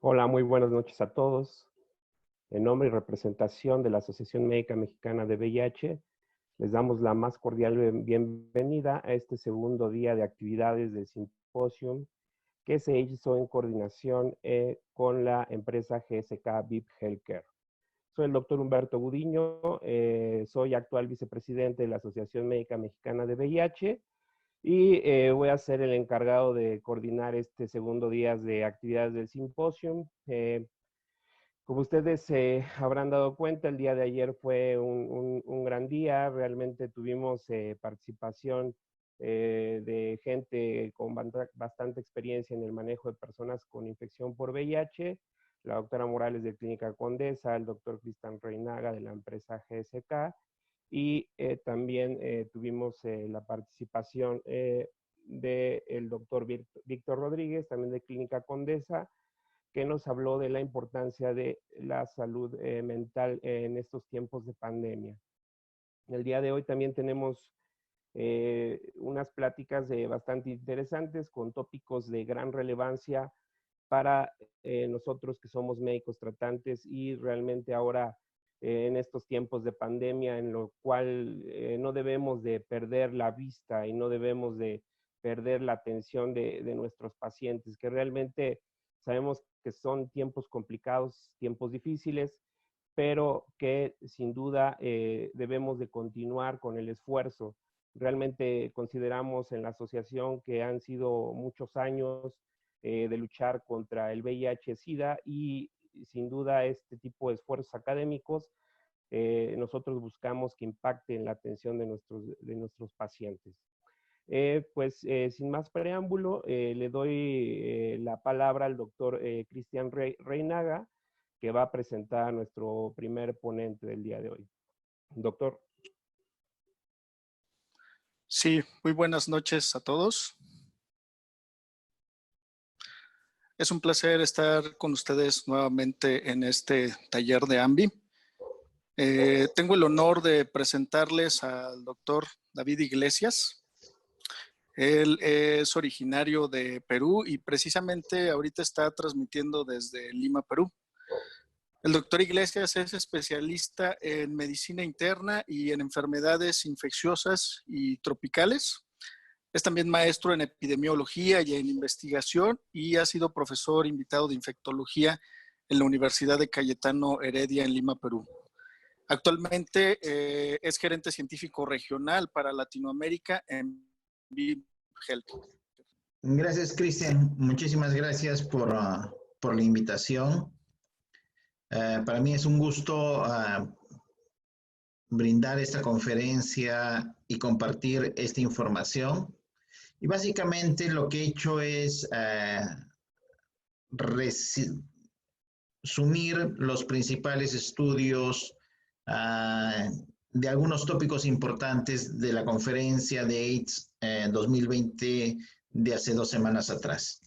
Hola, muy buenas noches a todos. En nombre y representación de la Asociación Médica Mexicana de VIH, les damos la más cordial bienvenida a este segundo día de actividades del simposium que se hizo en coordinación con la empresa GSK VIP Healthcare. Soy el doctor Humberto Gudiño, soy actual vicepresidente de la Asociación Médica Mexicana de VIH y voy a ser el encargado de coordinar este segundo día de actividades del simposium. Como ustedes habrán dado cuenta, el día de ayer fue un gran día. Realmente tuvimos participación de gente con bastante experiencia en el manejo de personas con infección por VIH, la doctora Morales de Clínica Condesa, el doctor Cristian Reinaga de la empresa GSK, y también tuvimos la participación del doctor Víctor Rodríguez, también de Clínica Condesa, que nos habló de la importancia de la salud mental en estos tiempos de pandemia. El día de hoy también tenemos unas pláticas bastante interesantes con tópicos de gran relevancia para nosotros que somos médicos tratantes y realmente ahora en estos tiempos de pandemia en lo cual no debemos de perder la vista y no debemos de perder la atención de nuestros pacientes, que realmente sabemos que son tiempos complicados, tiempos difíciles, pero que sin duda debemos de continuar con el esfuerzo. Realmente consideramos en la asociación que han sido muchos años de luchar contra el VIH-Sida y sin duda este tipo de esfuerzos académicos nosotros buscamos que impacte en la atención de nuestros pacientes. Sin más preámbulo, le doy la palabra al doctor Cristian Reinaga, que va a presentar a nuestro primer ponente del día de hoy. Doctor. Sí, muy buenas noches a todos. Es un placer estar con ustedes nuevamente en este taller de AMBI. Tengo el honor de presentarles al doctor David Iglesias. Él es originario de Perú y precisamente ahorita está transmitiendo desde Lima, Perú. El doctor Iglesias es especialista en medicina interna y en enfermedades infecciosas y tropicales. Es también maestro en epidemiología y en investigación y ha sido profesor invitado de infectología en la Universidad de Cayetano Heredia en Lima, Perú. Actualmente es gerente científico regional para Latinoamérica en VIP Health. Gracias, Cristian. Muchísimas gracias por la invitación. Para mí es un gusto brindar esta conferencia y compartir esta información. Y básicamente lo que he hecho es resumir los principales estudios de algunos tópicos importantes de la conferencia de AIDS 2020 de hace 2 semanas atrás.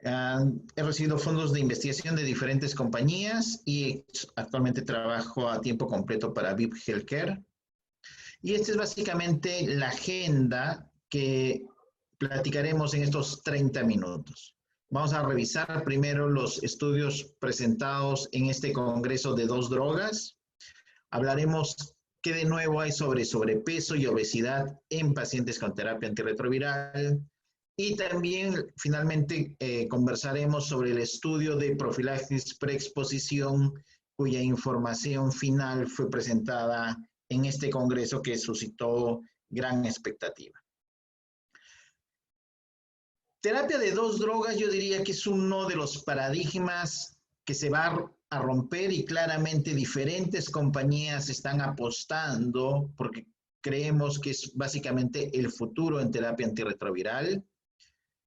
He recibido fondos de investigación de diferentes compañías y actualmente trabajo a tiempo completo para VIP Healthcare. Y esta es básicamente la agenda que platicaremos en estos 30 minutos. Vamos a revisar primero los estudios presentados en este congreso de 2 drogas. Hablaremos qué de nuevo hay sobre sobrepeso y obesidad en pacientes con terapia antirretroviral. Y también, finalmente, conversaremos sobre el estudio de profilaxis preexposición, cuya información final fue presentada en este congreso que suscitó gran expectativa. Terapia de 2 drogas, yo diría que es uno de los paradigmas que se va a romper y claramente diferentes compañías están apostando porque creemos que es básicamente el futuro en terapia antirretroviral.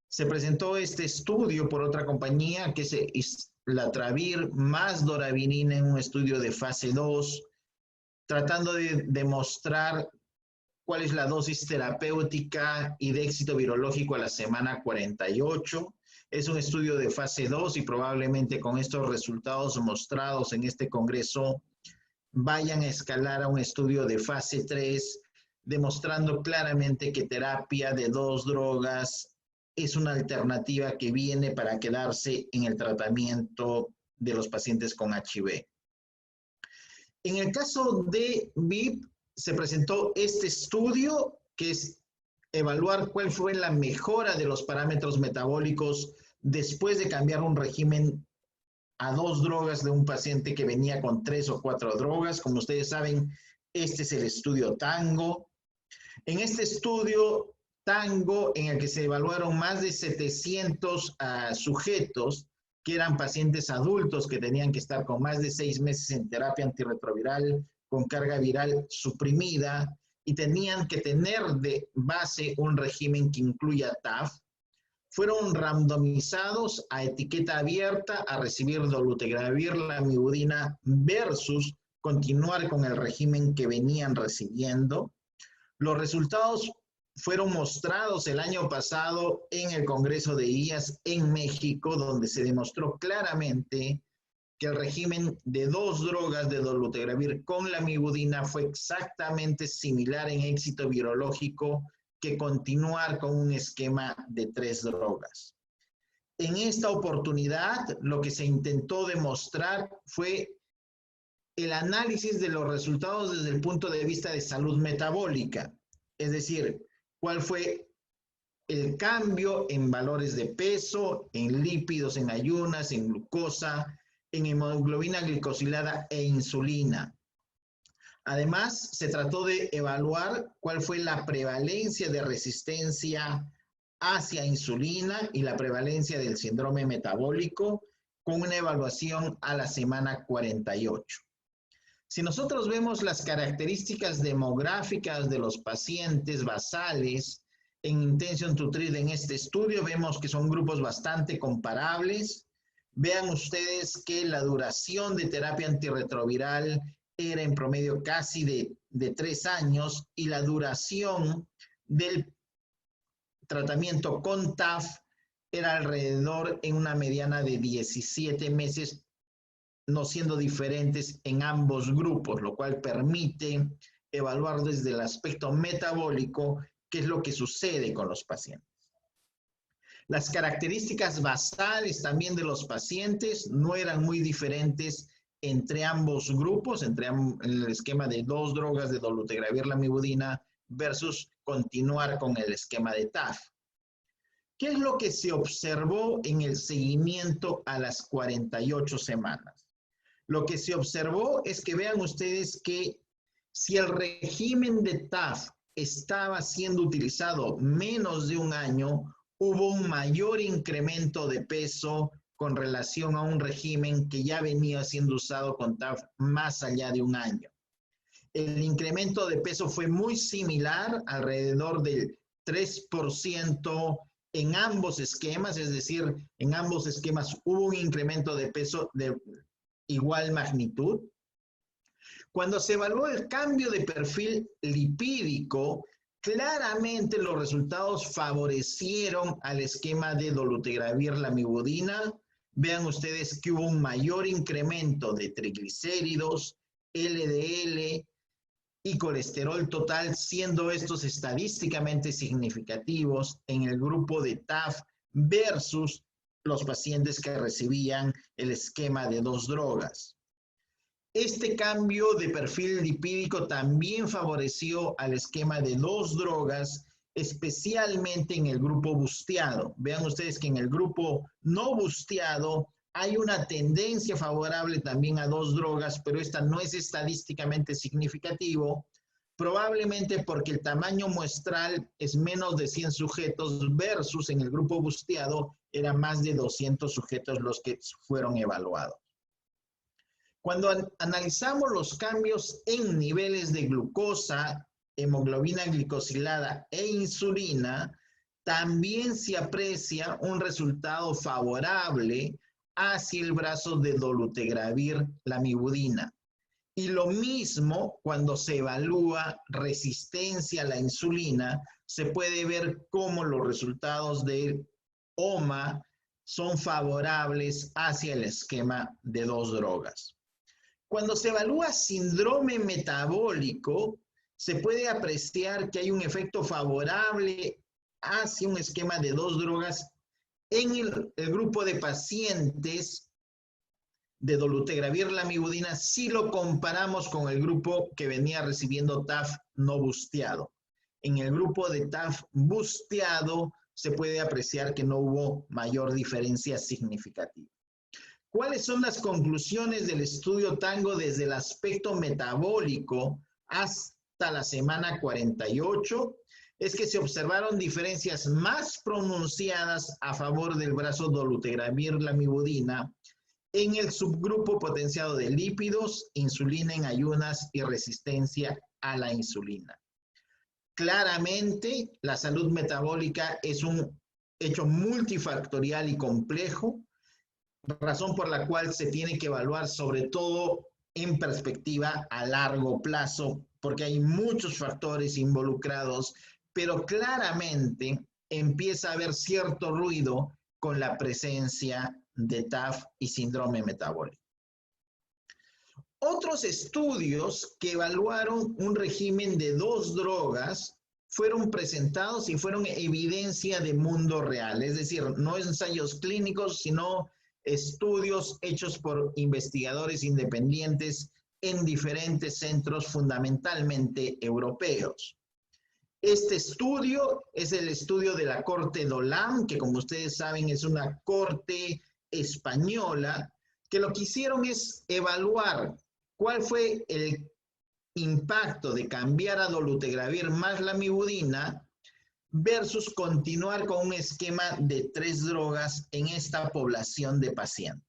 Se presentó este estudio por otra compañía que es islatravir más doravirina en un estudio de fase 2, tratando de demostrar cuál es la dosis terapéutica y de éxito virológico a la semana 48. Es un estudio de fase 2 y probablemente con estos resultados mostrados en este congreso vayan a escalar a un estudio de fase 3, demostrando claramente que terapia de 2 drogas es una alternativa que viene para quedarse en el tratamiento de los pacientes con HIV. En el caso de VIP, se presentó este estudio que es evaluar cuál fue la mejora de los parámetros metabólicos después de cambiar un régimen a 2 drogas de un paciente que venía con 3 o 4 drogas. Como ustedes saben, este es el estudio TANGO. En este estudio TANGO, en el que se evaluaron más de 700 sujetos, que eran pacientes adultos que tenían que estar con más de 6 meses en terapia antirretroviral con carga viral suprimida y tenían que tener de base un régimen que incluya TAF, fueron randomizados a etiqueta abierta a recibir dolutegravir, lamivudina versus continuar con el régimen que venían recibiendo. Los resultados fueron mostrados el año pasado en el Congreso de IAS en México, donde se demostró claramente que el régimen de 2 drogas de dolutegravir con lamivudina fue exactamente similar en éxito virológico que continuar con un esquema de 3 drogas. En esta oportunidad, lo que se intentó demostrar fue el análisis de los resultados desde el punto de vista de salud metabólica, es decir, cuál fue el cambio en valores de peso, en lípidos, en ayunas, en glucosa, en hemoglobina glicosilada e insulina. Además, se trató de evaluar cuál fue la prevalencia de resistencia hacia insulina y la prevalencia del síndrome metabólico con una evaluación a la semana 48. Si nosotros vemos las características demográficas de los pacientes basales en Intention to Treat en este estudio, vemos que son grupos bastante comparables. Vean ustedes que la duración de terapia antirretroviral era en promedio casi de 3 años y la duración del tratamiento con TAF era alrededor en una mediana de 17 meses, no siendo diferentes en ambos grupos, lo cual permite evaluar desde el aspecto metabólico qué es lo que sucede con los pacientes. Las características basales también de los pacientes no eran muy diferentes entre ambos grupos, entre el esquema de 2 drogas de dolutegravir, lamivudina versus continuar con el esquema de TAF. ¿Qué es lo que se observó en el seguimiento a las 48 semanas? Lo que se observó es que vean ustedes que si el régimen de TAF estaba siendo utilizado menos de 1 año, hubo un mayor incremento de peso con relación a un régimen que ya venía siendo usado con TAF más allá de 1 año. El incremento de peso fue muy similar, alrededor del 3% en ambos esquemas, es decir, en ambos esquemas hubo un incremento de peso de igual magnitud. Cuando se evaluó el cambio de perfil lipídico, claramente los resultados favorecieron al esquema de dolutegravir, lamivudina. Vean ustedes que hubo un mayor incremento de triglicéridos, LDL y colesterol total, siendo estos estadísticamente significativos en el grupo de TAF versus los pacientes que recibían el esquema de 2 drogas. Este cambio de perfil lipídico también favoreció al esquema de 2 drogas, especialmente en el grupo busteado. Vean ustedes que en el grupo no busteado hay una tendencia favorable también a 2 drogas, pero esta no es estadísticamente significativo, probablemente porque el tamaño muestral es menos de 100 sujetos versus en el grupo busteado eran más de 200 sujetos los que fueron evaluados. Cuando analizamos los cambios en niveles de glucosa, hemoglobina glicosilada e insulina, también se aprecia un resultado favorable hacia el brazo de dolutegravir, lamivudina. Y lo mismo cuando se evalúa resistencia a la insulina, se puede ver cómo los resultados del OMA son favorables hacia el esquema de 2 drogas. Cuando se evalúa síndrome metabólico, se puede apreciar que hay un efecto favorable hacia un esquema de 2 drogas en el grupo de pacientes de dolutegravir lamivudina si lo comparamos con el grupo que venía recibiendo TAF no busteado. En el grupo de TAF busteado se puede apreciar que no hubo mayor diferencia significativa. ¿Cuáles son las conclusiones del estudio TANGO desde el aspecto metabólico hasta la semana 48? Es que se observaron diferencias más pronunciadas a favor del brazo dolutegravir lamivudina en el subgrupo potenciado de lípidos, insulina en ayunas y resistencia a la insulina. Claramente, la salud metabólica es un hecho multifactorial y complejo, razón por la cual se tiene que evaluar sobre todo en perspectiva a largo plazo, porque hay muchos factores involucrados, pero claramente empieza a haber cierto ruido con la presencia de TAF y síndrome metabólico. Otros estudios que evaluaron un régimen de 2 drogas fueron presentados y fueron evidencia de mundo real, es decir, no ensayos clínicos, sino estudios hechos por investigadores independientes en diferentes centros, fundamentalmente europeos. Este estudio es el estudio de la Corte DOLAM, que como ustedes saben es una corte española, que lo que hicieron es evaluar cuál fue el impacto de cambiar a dolutegravir más lamivudina versus continuar con un esquema de 3 drogas en esta población de pacientes.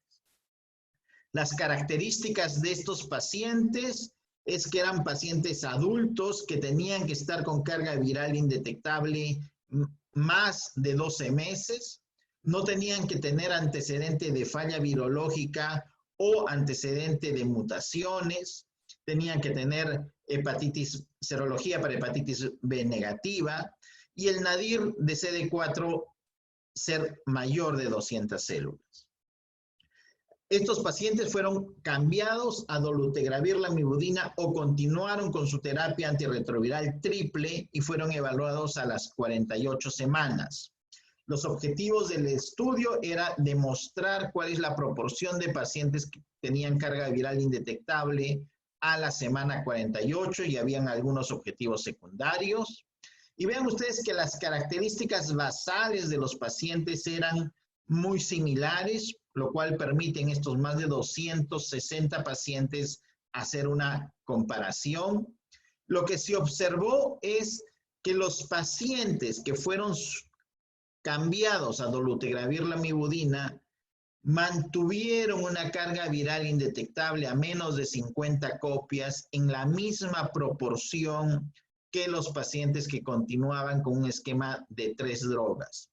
Las características de estos pacientes es que eran pacientes adultos que tenían que estar con carga viral indetectable más de 12 meses, no tenían que tener antecedente de falla virológica o antecedente de mutaciones, tenían que tener serología para hepatitis B negativa y el nadir de CD4 ser mayor de 200 células. Estos pacientes fueron cambiados a dolutegravir lamivudina o continuaron con su terapia antirretroviral triple y fueron evaluados a las 48 semanas. Los objetivos del estudio era demostrar cuál es la proporción de pacientes que tenían carga viral indetectable a la semana 48 y habían algunos objetivos secundarios. Y vean ustedes que las características basales de los pacientes eran muy similares, lo cual permite en estos más de 260 pacientes hacer una comparación. Lo que se observó es que los pacientes que fueron cambiados a dolutegravir lamivudina mantuvieron una carga viral indetectable a menos de 50 copias en la misma proporción que los pacientes que continuaban con un esquema de 3 drogas.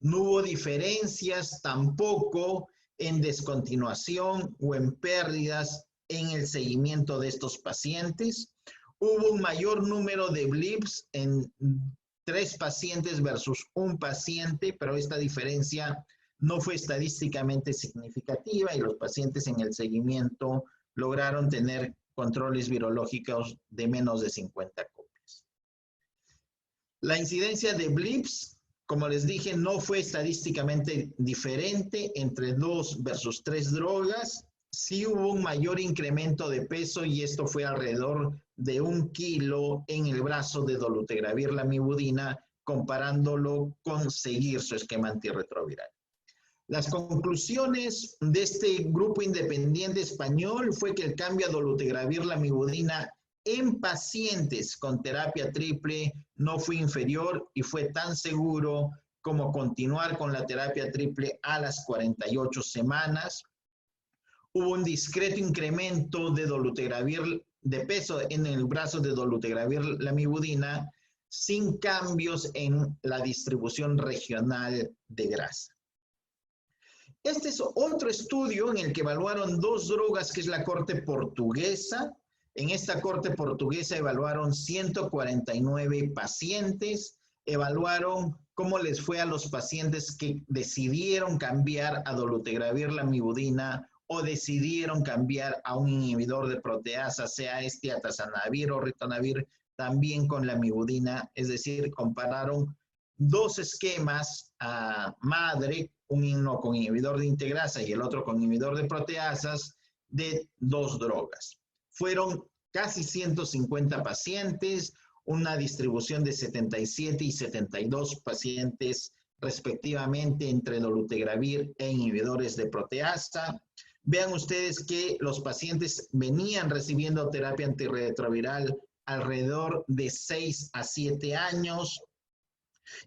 No hubo diferencias tampoco en descontinuación o en pérdidas en el seguimiento de estos pacientes. Hubo un mayor número de blips en 3 pacientes versus 1 paciente, pero esta diferencia no fue estadísticamente significativa y los pacientes en el seguimiento lograron tener controles virológicos de menos de 50 copias. La incidencia de blips, como les dije, no fue estadísticamente diferente entre 2 versus 3 drogas. Sí hubo un mayor incremento de peso y esto fue alrededor de 1 kilo en el brazo de dolutegravir lamivudina, comparándolo con seguir su esquema antirretroviral. Las conclusiones de este grupo independiente español fue que el cambio a dolutegravir lamivudina en pacientes con terapia triple no fue inferior y fue tan seguro como continuar con la terapia triple a las 48 semanas. Hubo un discreto incremento de dolutegravir de peso en el brazo de dolutegravir lamivudina sin cambios en la distribución regional de grasa. Este es otro estudio en el que evaluaron 2 drogas, que es la corte portuguesa. En esta corte portuguesa evaluaron 149 pacientes, evaluaron cómo les fue a los pacientes que decidieron cambiar a dolutegravir lamivudina o decidieron cambiar a un inhibidor de proteasa, sea este atazanavir o ritonavir, también con lamivudina, es decir, compararon dos esquemas madre, uno con inhibidor de integrasa y el otro con inhibidor de proteasas, de 2 drogas. Fueron casi 150 pacientes, una distribución de 77 y 72 pacientes respectivamente entre dolutegravir e inhibidores de proteasa. Vean ustedes que los pacientes venían recibiendo terapia antirretroviral alrededor de 6 a 7 años.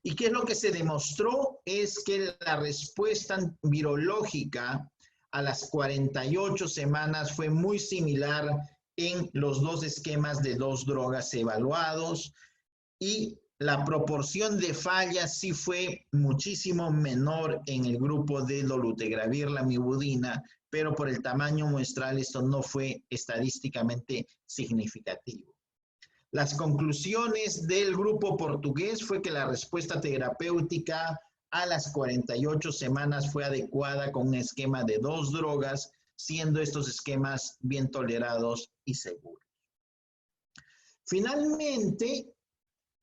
¿Y qué es lo que se demostró? Es que la respuesta virológica a las 48 semanas fue muy similar en los dos esquemas de 2 drogas evaluados, y la proporción de fallas sí fue muchísimo menor en el grupo de dolutegravir lamivudina, pero por el tamaño muestral esto no fue estadísticamente significativo. Las conclusiones del grupo portugués fue que la respuesta terapéutica a las 48 semanas fue adecuada con un esquema de 2 drogas, siendo estos esquemas bien tolerados y seguros. Finalmente,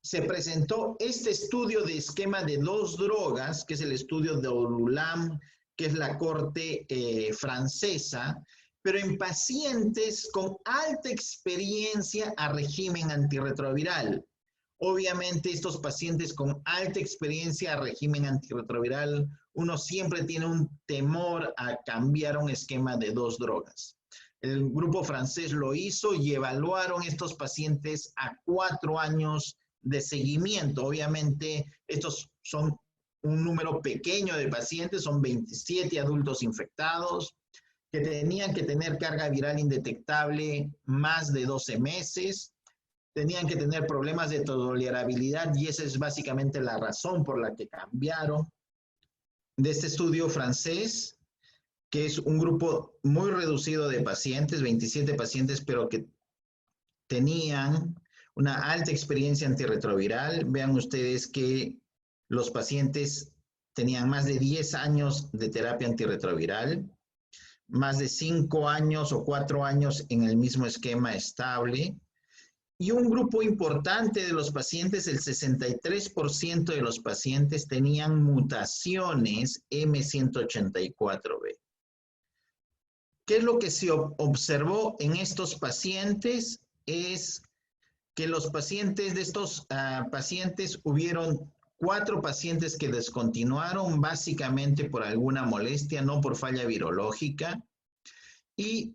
se presentó este estudio de esquema de 2 drogas, que es el estudio de Olulam, que es la corte francesa, pero en pacientes con alta experiencia a régimen antirretroviral. Obviamente, estos pacientes con alta experiencia a régimen antirretroviral, uno siempre tiene un temor a cambiar un esquema de 2 drogas. El grupo francés lo hizo y evaluaron estos pacientes a 4 años de seguimiento. Obviamente, estos son un número pequeño de pacientes, son 27 adultos infectados, que tenían que tener carga viral indetectable más de 12 meses, tenían que tener problemas de tolerabilidad, y esa es básicamente la razón por la que cambiaron de este estudio francés, que es un grupo muy reducido de pacientes, 27 pacientes, pero que tenían una alta experiencia antirretroviral. Vean ustedes que los pacientes tenían más de 10 años de terapia antirretroviral, más de 5 años o 4 años en el mismo esquema estable, y un grupo importante de los pacientes, el 63% de los pacientes tenían mutaciones M184B. ¿Qué es lo que se observó en estos pacientes? Es que los pacientes de estos pacientes, hubieron 4 pacientes que descontinuaron básicamente por alguna molestia, no por falla virológica, y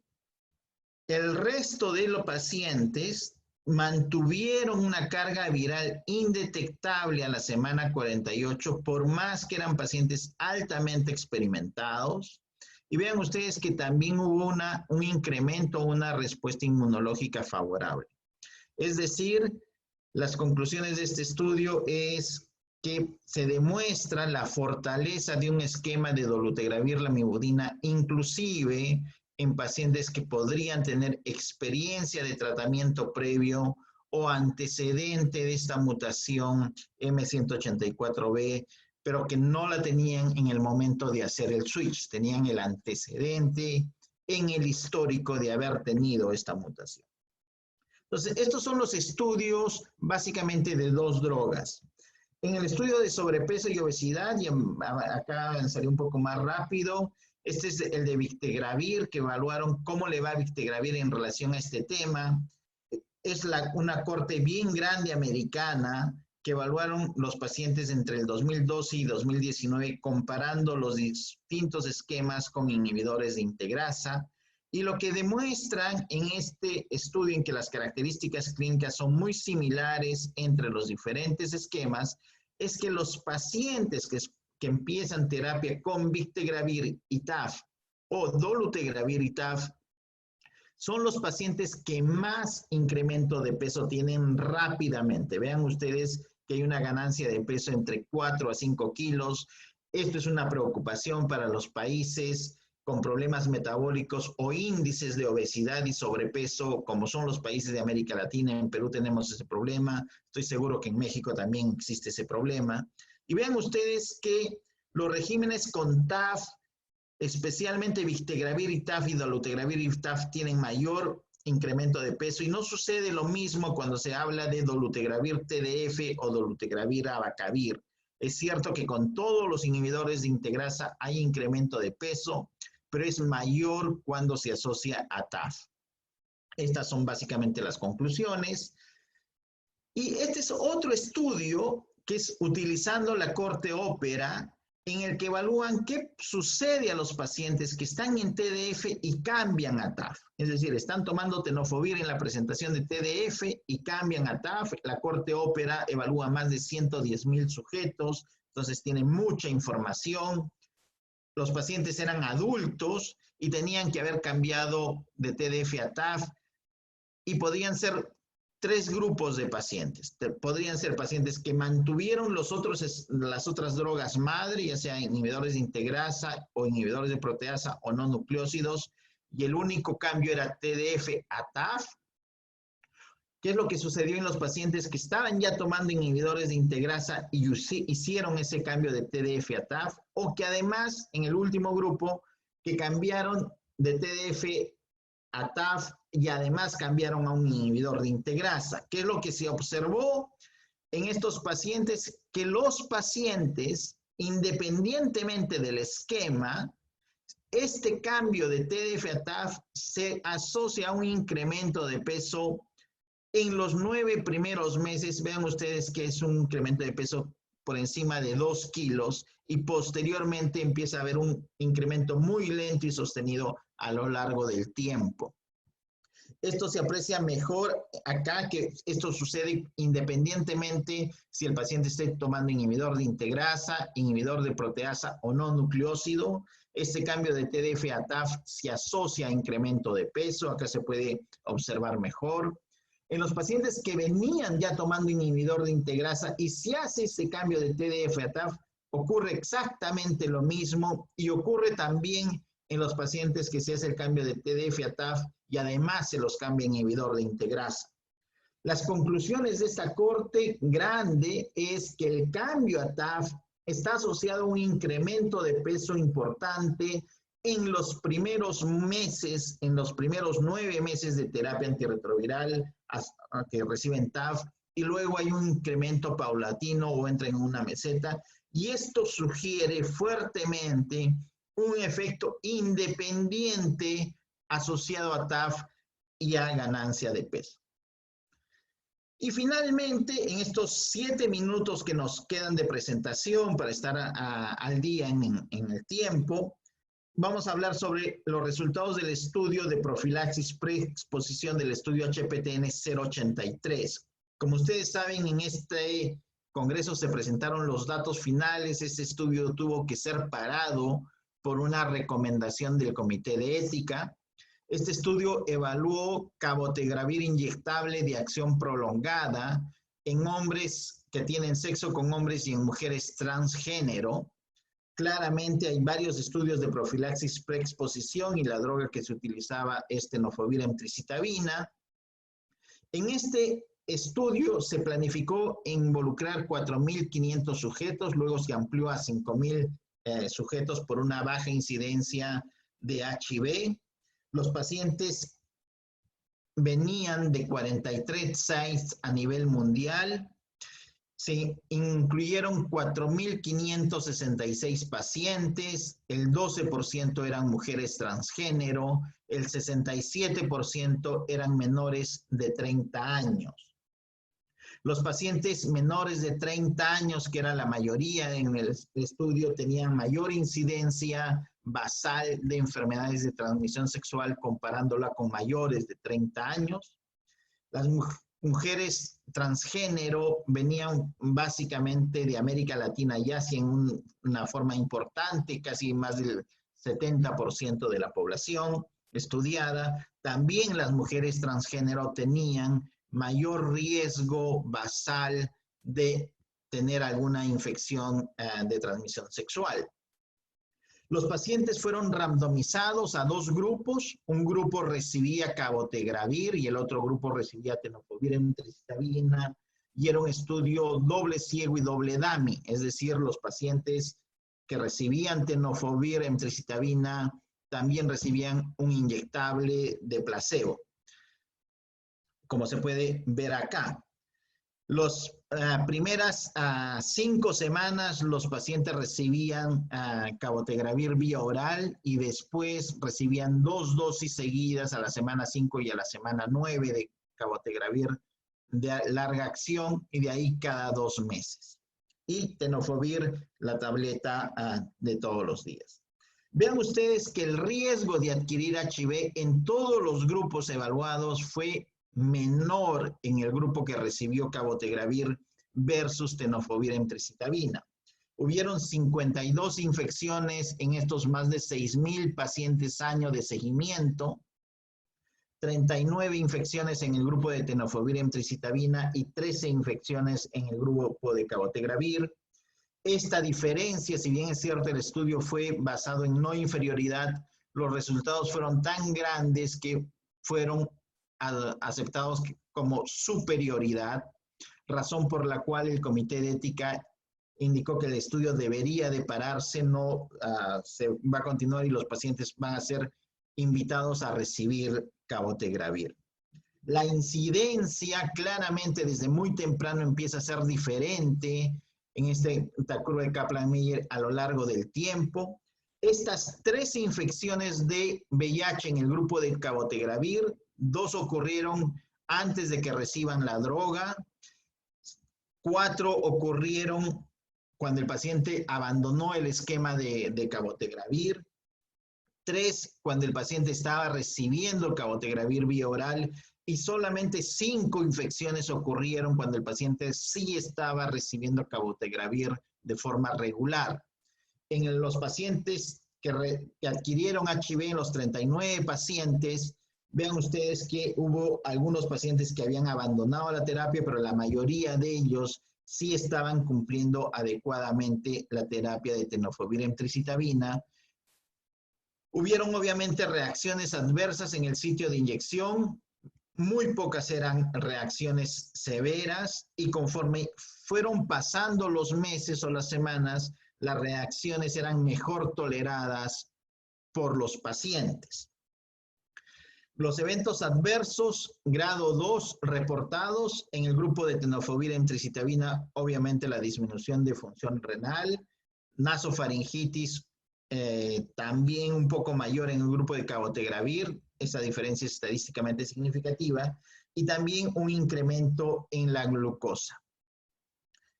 el resto de los pacientes mantuvieron una carga viral indetectable a la semana 48, por más que eran pacientes altamente experimentados. Y vean ustedes que también hubo un incremento, una respuesta inmunológica favorable. Es decir, las conclusiones de este estudio es que se demuestra la fortaleza de un esquema de dolutegravir lamivudina, inclusive en pacientes que podrían tener experiencia de tratamiento previo o antecedente de esta mutación M184B, pero que no la tenían en el momento de hacer el switch, tenían el antecedente en el histórico de haber tenido esta mutación. Entonces, estos son los estudios básicamente de 2 drogas. En el estudio de sobrepeso y obesidad, y acá avanzaré un poco más rápido, este es el de Victegravir, que evaluaron cómo le va a Victegravir en relación a este tema. Es una corte bien grande americana que evaluaron los pacientes entre el 2012 y 2019, comparando los distintos esquemas con inhibidores de integrasa. Y lo que demuestran en este estudio, en que las características clínicas son muy similares entre los diferentes esquemas, es que los pacientes que empiezan terapia con Victegravir y TAF o dolutegravir y TAF son los pacientes que más incremento de peso tienen rápidamente. Vean ustedes que hay una ganancia de peso entre 4 a 5 kilos. Esto es una preocupación para los países con problemas metabólicos o índices de obesidad y sobrepeso, como son los países de América Latina. En Perú tenemos ese problema. Estoy seguro que en México también existe ese problema. Y vean ustedes que los regímenes con TAF, especialmente Victegravir y TAF y dolutegravir y TAF, tienen mayor incremento de peso, y no sucede lo mismo cuando se habla de dolutegravir TDF o dolutegravir abacavir. Es cierto que con todos los inhibidores de integrasa hay incremento de peso, pero es mayor cuando se asocia a TAF. Estas son básicamente las conclusiones. Y este es otro estudio que es utilizando la corte ópera, en el que evalúan qué sucede a los pacientes que están en TDF y cambian a TAF. Es decir, están tomando tenofovir en la presentación de TDF y cambian a TAF. La corte ópera evalúa más de 110,000 sujetos, entonces tiene mucha información. Los pacientes eran adultos y tenían que haber cambiado de TDF a TAF, y podían ser 3 grupos de pacientes. Podrían ser pacientes que mantuvieron las otras drogas madre, ya sea inhibidores de integrasa o inhibidores de proteasa o no nucleósidos, y el único cambio era TDF a TAF. ¿Qué es lo que sucedió en los pacientes que estaban ya tomando inhibidores de integrasa y hicieron ese cambio de TDF a TAF? O que además, en el último grupo, que cambiaron de TDF a TAF y además cambiaron a un inhibidor de integrasa. ¿Qué es lo que se observó en estos pacientes? Que los pacientes, independientemente del esquema, este cambio de TDF a TAF se asocia a un incremento de peso en los 9 primeros meses. Vean ustedes que es un incremento de peso por encima de 2 kilos y posteriormente empieza a haber un incremento muy lento y sostenido a lo largo del tiempo. Esto se aprecia mejor acá, que esto sucede independientemente si el paciente esté tomando inhibidor de integrasa, inhibidor de proteasa o no nucleósido. Este cambio de TDF a TAF se asocia a incremento de peso, acá se puede observar mejor. En los pacientes que venían ya tomando inhibidor de integrasa y se hace ese cambio de TDF a TAF, ocurre exactamente lo mismo, y ocurre también en los pacientes que se hace el cambio de TDF a TAF y además se los cambia inhibidor de integrasa. Las conclusiones de esta corte grande es que el cambio a TAF está asociado a un incremento de peso importante en los primeros meses, en los primeros 9 meses de terapia antirretroviral que reciben TAF, y luego hay un incremento paulatino o entra en una meseta, y esto sugiere fuertemente un efecto independiente asociado a TAF y a ganancia de peso. Y finalmente, en estos 7 minutos que nos quedan de presentación para estar al día en el tiempo, vamos a hablar sobre los resultados del estudio de profilaxis preexposición del estudio HPTN 083. Como ustedes saben, en este congreso se presentaron los datos finales. Este estudio tuvo que ser parado por una recomendación del Comité de Ética. Este estudio evaluó cabotegravir inyectable de acción prolongada en hombres que tienen sexo con hombres y en mujeres transgénero. Claramente hay varios estudios de profilaxis preexposición y la droga que se utilizaba es tenofovir emtricitabina. En este estudio se planificó involucrar 4.500 sujetos, luego se amplió a 5.000 sujetos por una baja incidencia de HIV. Los pacientes venían de 43 sites a nivel mundial. Se incluyeron 4.566 pacientes, el 12% eran mujeres transgénero, el 67% eran menores de 30 años. Los pacientes menores de 30 años, que era la mayoría en el estudio, tenían mayor incidencia basal de enfermedades de transmisión sexual comparándola con mayores de 30 años. Las mujeres transgénero venían básicamente de América Latina y Asia en una forma importante, casi más del 70% de la población estudiada. También las mujeres transgénero tenían mayor riesgo basal de tener alguna infección de transmisión sexual. Los pacientes fueron randomizados a 2 grupos. Un grupo recibía cabotegravir y el otro grupo recibía tenofovir emtricitabina, y era un estudio doble ciego y doble dummy, es decir, los pacientes que recibían tenofovir emtricitabina también recibían un inyectable de placebo, como se puede ver acá. Las primeras 5 semanas los pacientes recibían cabotegravir vía oral y después recibían 2 dosis seguidas a la semana 5 y a la semana 9 de cabotegravir de larga acción y de ahí cada 2 meses. Y tenofovir, la tableta de todos los días. Vean ustedes que el riesgo de adquirir HIV en todos los grupos evaluados fue menor en el grupo que recibió cabotegravir versus tenofovir emtricitabina. Hubieron 52 infecciones en estos más de 6,000 pacientes año de seguimiento, 39 infecciones en el grupo de tenofovir emtricitabina y 13 infecciones en el grupo de cabotegravir. Esta diferencia, si bien es cierto el estudio fue basado en no inferioridad, los resultados fueron tan grandes que fueron aceptados como superioridad, razón por la cual el Comité de Ética indicó que el estudio debería de pararse, no se va a continuar y los pacientes van a ser invitados a recibir cabotegravir. La incidencia claramente desde muy temprano empieza a ser diferente en esta curva de Kaplan-Meier a lo largo del tiempo. Estas 3 infecciones de VIH en el grupo de cabotegravir, 2 ocurrieron antes de que reciban la droga, 4 ocurrieron cuando el paciente abandonó el esquema de cabotegravir, 3 cuando el paciente estaba recibiendo cabotegravir vía oral y solamente 5 infecciones ocurrieron cuando el paciente sí estaba recibiendo cabotegravir de forma regular. En los pacientes que adquirieron HIV, en los 39 pacientes, vean ustedes que hubo algunos pacientes que habían abandonado la terapia, pero la mayoría de ellos sí estaban cumpliendo adecuadamente la terapia de tenofovir emtricitabina. Hubieron obviamente reacciones adversas en el sitio de inyección, muy pocas eran reacciones severas y conforme fueron pasando los meses o las semanas, las reacciones eran mejor toleradas por los pacientes. Los eventos adversos grado 2 reportados en el grupo de tenofovir emtricitabina, obviamente la disminución de función renal, nasofaringitis también un poco mayor en el grupo de cabotegravir, esa diferencia es estadísticamente significativa, y también un incremento en la glucosa,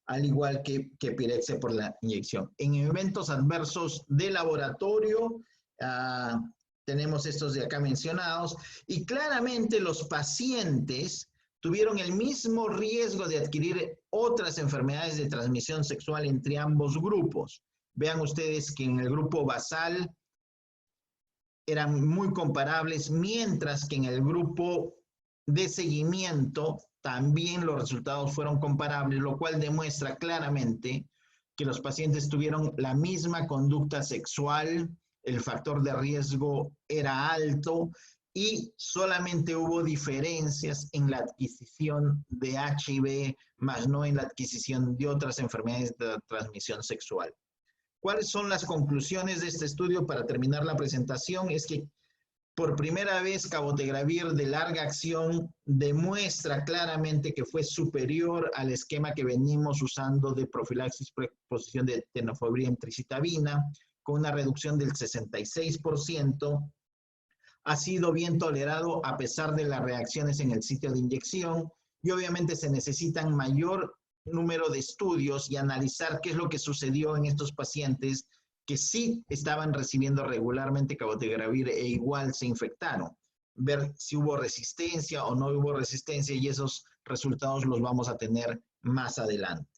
al igual que pirexia por la inyección. En eventos adversos de laboratorio, tenemos estos de acá mencionados, y claramente los pacientes tuvieron el mismo riesgo de adquirir otras enfermedades de transmisión sexual entre ambos grupos. Vean ustedes que en el grupo basal eran muy comparables, mientras que en el grupo de seguimiento también los resultados fueron comparables, lo cual demuestra claramente que los pacientes tuvieron la misma conducta sexual, el factor de riesgo era alto y solamente hubo diferencias en la adquisición de HIV, más no en la adquisición de otras enfermedades de transmisión sexual. ¿Cuáles son las conclusiones de este estudio? Para terminar la presentación, es que por primera vez cabotegravir de larga acción demuestra claramente que fue superior al esquema que venimos usando de profilaxis preexposición de tenofovir emtricitabina, con una reducción del 66%. Ha sido bien tolerado a pesar de las reacciones en el sitio de inyección y obviamente se necesitan mayor número de estudios y analizar qué es lo que sucedió en estos pacientes que sí estaban recibiendo regularmente cabotegravir e igual se infectaron. Ver si hubo resistencia o no hubo resistencia y esos resultados los vamos a tener más adelante.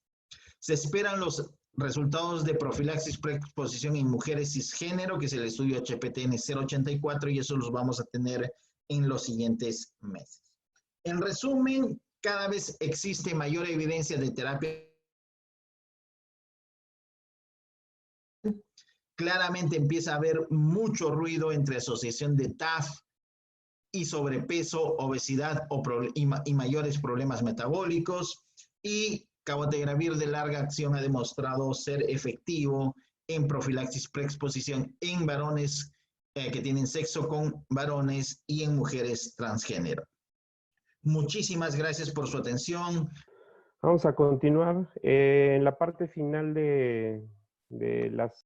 Se esperan los resultados de profilaxis preexposición en mujeres cisgénero, que es el estudio HPTN 084, y eso los vamos a tener en los siguientes meses. En resumen, cada vez existe mayor evidencia de terapia. Claramente empieza a haber mucho ruido entre asociación de TAF y sobrepeso, obesidad y mayores problemas metabólicos. Y cabotegravir de larga acción ha demostrado ser efectivo en profilaxis preexposición en varones que tienen sexo con varones y en mujeres transgénero. Muchísimas gracias por su atención. Vamos a continuar en la parte final de las